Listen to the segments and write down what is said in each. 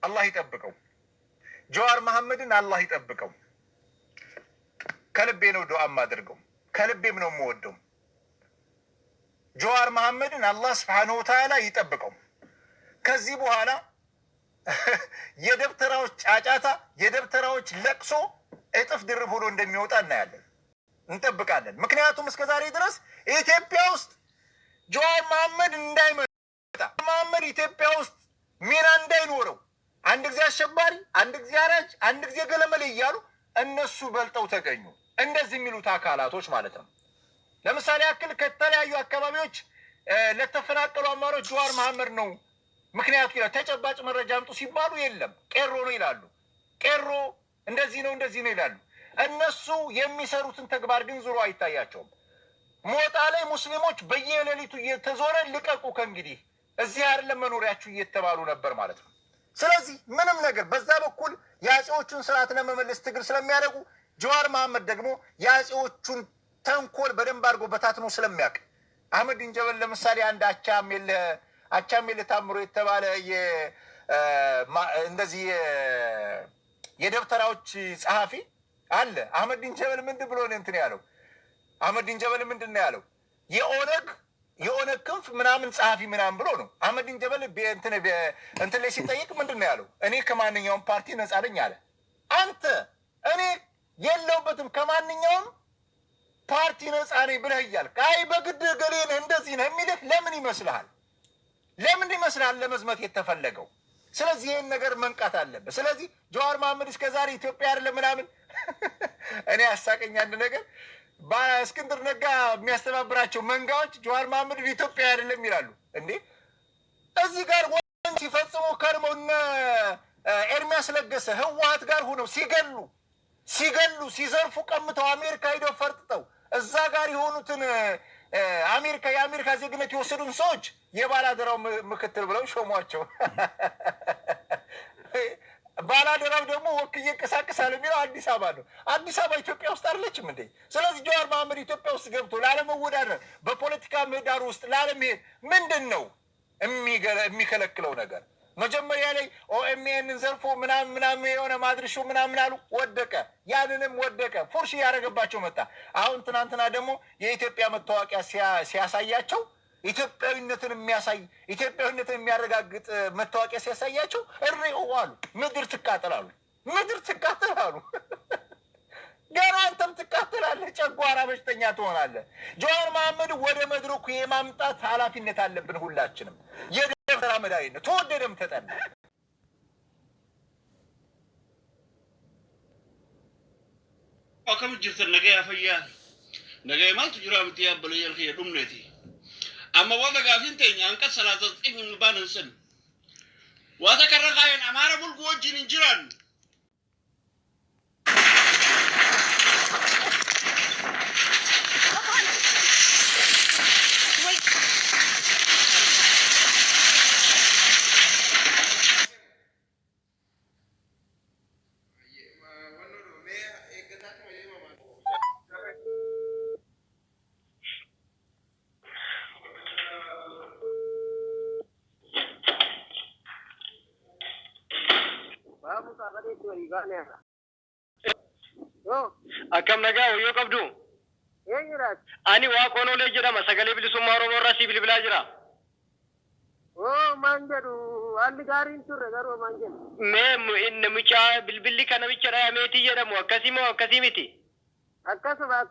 አላህ ይጠብቀው። ጀዋር መሐመድን አላህ ይጠብቀው። ከልቤ ነው ዱዓ የማደርገው፣ ከልቤም ነው የምወደው። ጀዋር መሐመድን አላህ ስብሓነሁ ወተዓላ ይጠብቀው። ከዚህ በኋላ የደብተራዎች ጫጫታ፣ የደብተራዎች ለቅሶ እጥፍ ድርብ ሆኖ እንደሚወጣ እናያለን፣ እንጠብቃለን። ምክንያቱም እስከ ዛሬ ድረስ ኢትዮጵያ ውስጥ ጀዋር መሐመድ እንዳይመጣ፣ መሐመድ ኢትዮጵያ ውስጥ ሚና እንዳይኖረው፣ አንድ ጊዜ አሸባሪ፣ አንድ ጊዜ አራጅ፣ አንድ ጊዜ ገለመሌ እያሉ እነሱ በልጠው ተገኙ። እንደዚህ የሚሉት አካላቶች ማለት ነው። ለምሳሌ ያክል ከተለያዩ አካባቢዎች ለተፈናቀሉ አማሮች ጀዋር መሐመድ ነው ምክንያቱ ይላል። ተጨባጭ መረጃ አምጡ ሲባሉ የለም ቄሮ ነው ይላሉ። ቄሮ እንደዚህ ነው እንደዚህ ነው ይላሉ። እነሱ የሚሰሩትን ተግባር ግን ዙሮ አይታያቸውም። ሞጣ ላይ ሙስሊሞች በየሌሊቱ እየተዞረ ልቀቁ ከእንግዲህ እዚህ አይደለም መኖሪያችሁ እየተባሉ ነበር ማለት ነው። ስለዚህ ምንም ነገር በዛ በኩል የአጼዎቹን ስርዓት ለመመለስ ትግል ስለሚያደርጉ ጀዋር መሐመድ ደግሞ የአጼዎቹን ተንኮል በደንብ አድርጎ በታትኖ ስለሚያውቅ አህመዲን ጀበል ለምሳሌ አንድ አቻሜለ ታምሮ የተባለ እንደዚህ የደብተራዎች ጸሐፊ አለ። አህመዲን ጀበል ምንድን ብሎ ነው እንትን ያለው? አህመዲን ጀበል ምንድን ነው ያለው? የኦነግ ክንፍ ምናምን ጸሐፊ ምናምን ብሎ ነው። አህመዲን ጀበል እንትን ላይ ሲጠይቅ ምንድን ነው ያለው? እኔ ከማንኛውም ፓርቲ ነጻ ነኝ አለ። አንተ እኔ የለውበትም ከማንኛውም ፓርቲ ነጻ ነኝ ብለህ እያልክ አይ በግድ ገሌ ነህ እንደዚህ ነህ የሚልህ ለምን ይመስልሃል? ለምን ይመስልሃል ለመዝመት የተፈለገው? ስለዚህ ይህን ነገር መንቃት አለበት። ስለዚህ ጀዋር መሐመድ እስከ ዛሬ ኢትዮጵያ አይደለም ምናምን እኔ ያሳቀኝ አንድ ነገር እስክንድር ነጋ የሚያስተባብራቸው መንጋዎች ጀዋር መሐመድ ኢትዮጵያ አይደለም ይላሉ። እንዴ እዚህ ጋር ወንጀል ሲፈጽሙ ከርመው እነ ኤርሚያስ ለገሰ ህወሓት ጋር ሆነው ሲገሉ ሲዘርፉ ቀምተው አሜሪካ ሂደው ፈርጥጠው እዛ ጋር የሆኑትን የአሜሪካ ዜግነት የወሰዱን ሰዎች የባላደራው ምክትል ብለው ሾሟቸው። ባላደራው ደግሞ ወክዬ እንቀሳቀሳለሁ የሚለው አዲስ አበባ ነው። አዲስ አበባ ኢትዮጵያ ውስጥ አይደለችም እንዴ? ስለዚህ ጀዋር መሐመድ ኢትዮጵያ ውስጥ ገብቶ ላለመወዳደር በፖለቲካ ምህዳር ውስጥ ላለመሄድ ምንድን ነው የሚከለክለው ነገር? መጀመሪያ ላይ ኦኤምኤንን ዘርፎ ምናምን የሆነ ማድረሾ ምናምን አሉ፣ ወደቀ። ያንንም ወደቀ፣ ፉርሽ እያደረገባቸው መጣ። አሁን ትናንትና ደግሞ የኢትዮጵያ መታወቂያ ሲያሳያቸው ኢትዮጵያዊነትን የሚያረጋግጥ መታወቂያ ሲያሳያቸው እሪው አሉ። ምድር ትቃጠላሉ። ገና አንተም ትቃጠላለህ፣ ጨጓራ በሽተኛ ትሆናለህ። ጀዋር መሐመድ ወደ መድረኩ የማምጣት ኃላፊነት አለብን ሁላችንም። የደብተራ መድኃኒት ተወደደም ተጠላ አከም ጅርተ ነገ ያፈያ ነገ ማለት ጅራ ምትያበለ የልከ ዱምነቲ አማ ወደ ጋፊን ተኛ አንቀጽ 39 ባንንስን ወተከረጋየን አማራ ቡልጎ ወጅን እንጅራን akkam nagaa hoyyoo qabdu ani waa konolee jedhama sagalee bilisummaa oromoo irraa si bilbilaa jira. Maan jedhu haalli gaariin turre garuu maan jedhu mee namicha bilbilli kan namicha dhayameetii jedhamu akkasii moo akkasii miti? akkasuma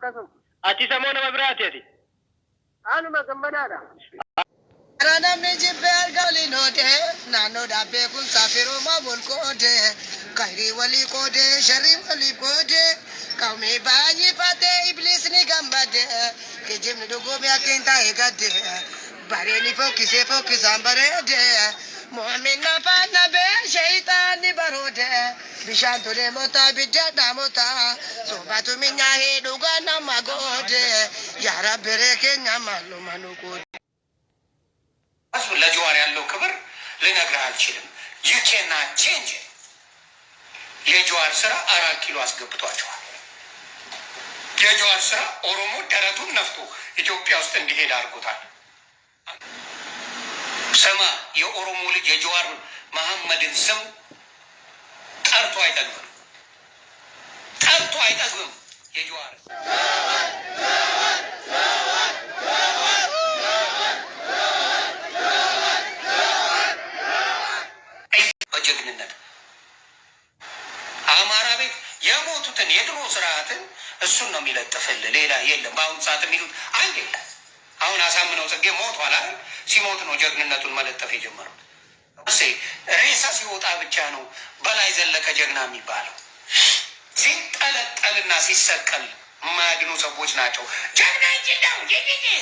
ati samoo nama biraati ati? anuma gammadaadha. Ranamni jibbe argalinode nano dabe kun safiro mabul kode kairi wali kode shari wali kode kami banyi pate iblis ni gambade kejim ni dugo mi akinta egade bare ni focus ambarede mu'min na fana be shaitan ni barode bishanto de mota bidda mota sobatu minya he duga na magode ya rabere kenya malu manukode أصل لجوار يالله كبر لنقرأ الشيء you cannot change it የጀዋር ስራ 4 ኪሎ አስገብቷቸዋል። የጀዋር ስራ ኦሮሞ ደረቱን ነፍቶ ኢትዮጵያ ውስጥ እንዲሄድ አድርጎታል። ሰማ የኦሮሞ ልጅ የጀዋር መሐመድን ስም ጠርቶ አይጠግብም። ጠርቶ አይጠግብም። የጀዋር በጀግንነት አማራ ቤት የሞቱትን የድሮ ስርዓትን እሱን ነው የሚለጥፍልህ። ሌላ የለም። በአሁኑ ሰዓት የሚሉት አንድ የለም። አሁን አሳምነው ጽጌ ሞቷል አይደል? ሲሞት ነው ጀግንነቱን መለጠፍ የጀመረው። ሬሳ ሲወጣ ብቻ ነው በላይ ዘለቀ ጀግና የሚባለው። ሲጠለጠልና ሲሰቀል የማያድኑ ሰዎች ናቸው ጀግና እንጅዳው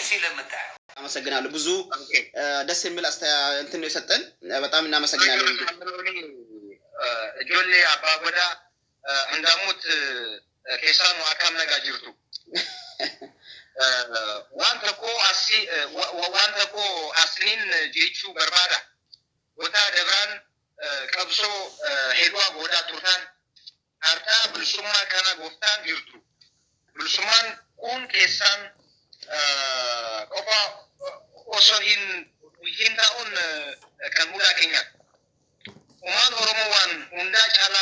ሲል የምታየው። አመሰግናለሁ። ብዙ ደስ የሚል እንትን ነው የሰጠን። በጣም እናመሰግናለን። ጆሌ አባጎዳ እንዳሙት ኬሳኑ አካም ነጋ ጅርቱ ዋንተኮ አስኒን ጄቹ በርባዳ ቦታ ደብራን ቀብሶ ሄዷ ጎዳ ቱርታን አርታ ብልሱማ ከና ጎፍታን ጅርቱ ብልሱማን ቁን ኬሳን ቆፋ ኦሶሂን ሂንታኡን ከንሙዳ ኬኛት ኡማን ኦሮሞዋን ሁንዳ ጫላ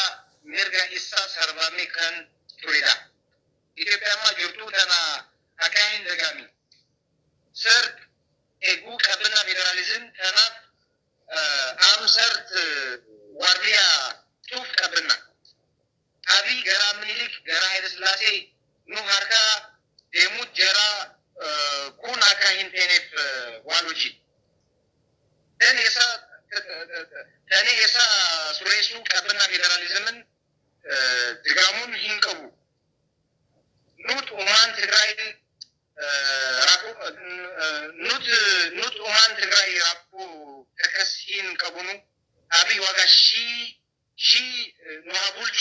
mirga isa sarbame kan turida Ethiopia ma jirtu tana akain dagami sir egu kabina federalism tana am sert wardiya tuf kabina abi gara milik gara islasi nu harka demut jara kun akain tenef waluji dan esa suresu kabina federalism ድጋሙን ይንቀቡ ኑት ኡማን ትግራይ ኑት ኡማን ትግራይ ራቁ ተከሲን ቀቡኑ አብይ ዋጋ ሺ ኑሃቡልቹ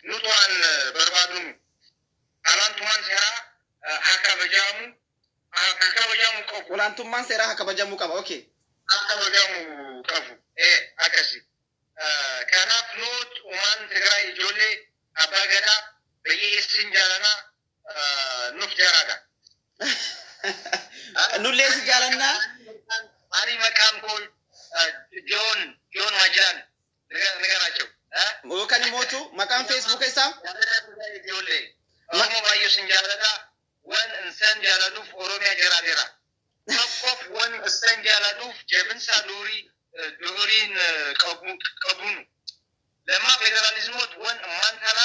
ኑቷን በርባዱኑ አላንቱማን ሴራ አካበጃሙ ቀቡ ወላንቱማን ሴራ አካበጃሙ ቀቡ ኦኬ አካበጃሙ ቀቡ አከሲ ከናፍ ኑት ኡማን ትግራይ ጆሌ አባገዳ በየስን ጃለና ኑፍ ጀራዳ ኑሌስ ጃለና አኒ መቃም ኮል ጆን ማጅላን ነገራቸው ወከኒ ሞቱ መቃም ፌስቡክ ሳ ጆሌ ኦሮሞ ባዩ ስንጃለዳ ወን እንሰን ጃለዱፍ ኦሮሚያ ጀራዴራ ተቆፍ ወን እንሰን ጃለዱፍ ጀብንሳ ዱሪን ቀቡኑ ለማ ፌዴራሊዝሞት ወን ማንታና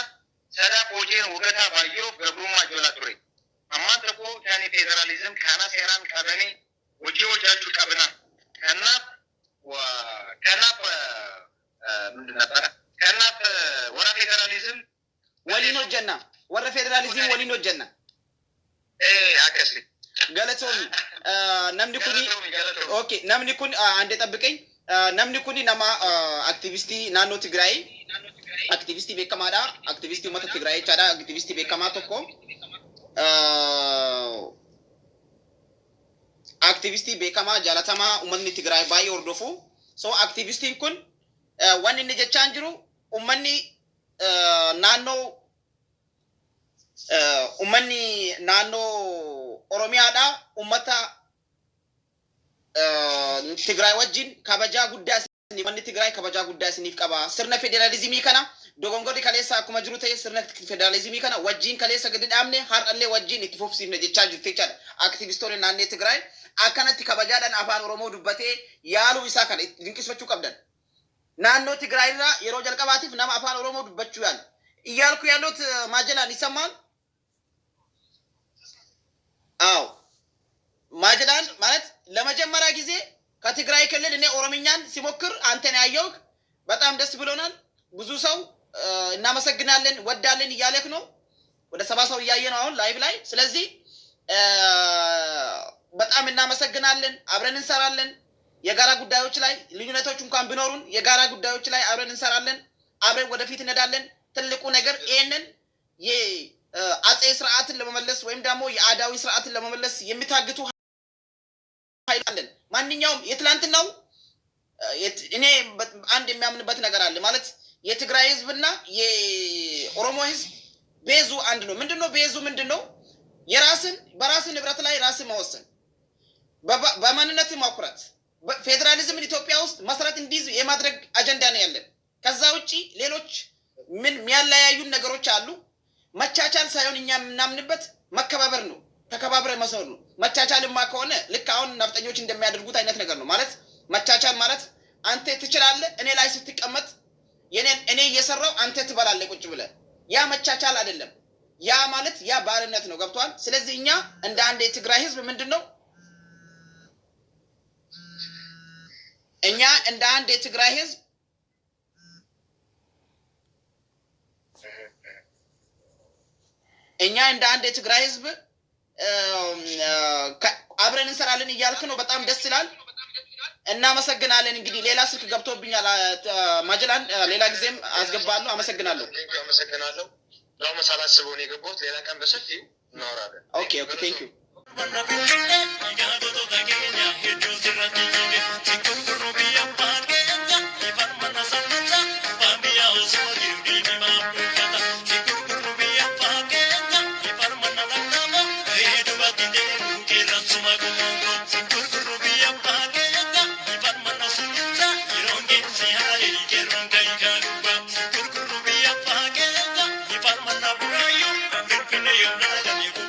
ሰዳ ፖጄን ወገታ ባዮ ገብሩማ ጆላ ቱሬ አማን ተቆ ታኒ ፌዴራሊዝም ካና ሴራን ቀበኔ ወጂዎቻቹ ቀብና ከናፍ ምንድን ነበረ ከናፍ ወራ ፌዴራሊዝም ወሊኖ ጀና ወራ ፌዴራሊዝም ወሊኖ ጀና አከሲ ገለቶሚ namni kuni okay namni kun ande tabbaqay namni kuni nama activist naannoo Tigraay activist beekamaadha activist uummata Tigraay chaadha activist beekamaa tokko activist beekamaa jaalatamaa uummanni Tigraay baay'ee hordofu so activistiin kun wanni inni jechaan jiru uummanni naannoo Oromiyaadha ummata Tigraay wajjin kabajaa guddaa isiniif manni Tigraay kabajaa guddaa isiniif qaba sirna federalizimii kana dogongorri kaleessa akkuma jiru ta'e sirna federalizimii kana wajjin kaleessa gadi dhaabne har'allee wajjin itti fufsiifne jechaa jirti jechaadha aktivistoonni naannoo Tigraay akkanatti kabajaadhaan afaan Oromoo dubbatee yaaluu isaa kana dinqisfachuu qabdan naannoo Tigraay irraa yeroo jalqabaatiif nama afaan Oromoo dubbachuu yaal iyyaalku yaallut maajalaan ይሰማል አው ማጅላን ማለት ለመጀመሪያ ጊዜ ከትግራይ ክልል እኔ ኦሮምኛን ሲሞክር አንተን ያየው በጣም ደስ ብሎናል ብዙ ሰው እናመሰግናለን ወዳለን ይያለክ ነው ወደ 70 ሰው ያያየ ነው አሁን ላይቭ ላይ ስለዚህ በጣም እናመሰግናለን አብረን እንሰራለን የጋራ ጉዳዮች ላይ ልዩነቶች እንኳን ቢኖሩን የጋራ ጉዳዮች ላይ አብረን እንሰራለን አብረን ወደፊት እንሄዳለን ትልቁ ነገር ይሄንን አጼ ስርዓትን ለመመለስ ወይም ደግሞ የአዳዊ ስርዓትን ለመመለስ የሚታግቱ ኃይላለን ማንኛውም የትላንትናው እኔ አንድ የሚያምንበት ነገር አለ ማለት የትግራይ ህዝብና የኦሮሞ ህዝብ ቤዙ አንድ ነው ምንድነው ቤዙ ምንድነው በራስን ንብረት ላይ ራስን መወሰን በማንነት ማኩራት ፌደራሊዝምን ኢትዮጵያ ውስጥ መሰረት እንዲይዝ የማድረግ አጀንዳ ነው ያለን ከዛ ውጪ ሌሎች ምን የሚያለያዩን ነገሮች አሉ። መቻቻል ሳይሆን እኛ የምናምንበት መከባበር ነው። ተከባብረ መሰው ነው። መቻቻልማ ከሆነ ልክ አሁን ነፍጠኞች እንደሚያደርጉት አይነት ነገር ነው ማለት። መቻቻል ማለት አንተ ትችላለህ፣ እኔ ላይ ስትቀመጥ እኔ እየሰራው አንተ ትበላለህ ቁጭ ብለህ። ያ መቻቻል አይደለም። ያ ማለት ያ ባርነት ነው። ገብቷል? ስለዚህ እኛ እንደ አንድ የትግራይ ህዝብ ምንድነው እኛ እንደ አንድ የትግራይ ህዝብ አብረን እንሰራለን እያልክ ነው። በጣም ደስ ይላል። እናመሰግናለን። እንግዲህ ሌላ ስልክ ገብቶብኛል ማጀላን፣ ሌላ ጊዜም አስገባለሁ። አመሰግናለሁ። ያው መሳላስበው ነው የገባሁት። ሌላ ቀን በሰፊው እናወራለን። ኦኬ ቴንክ ዩ። You're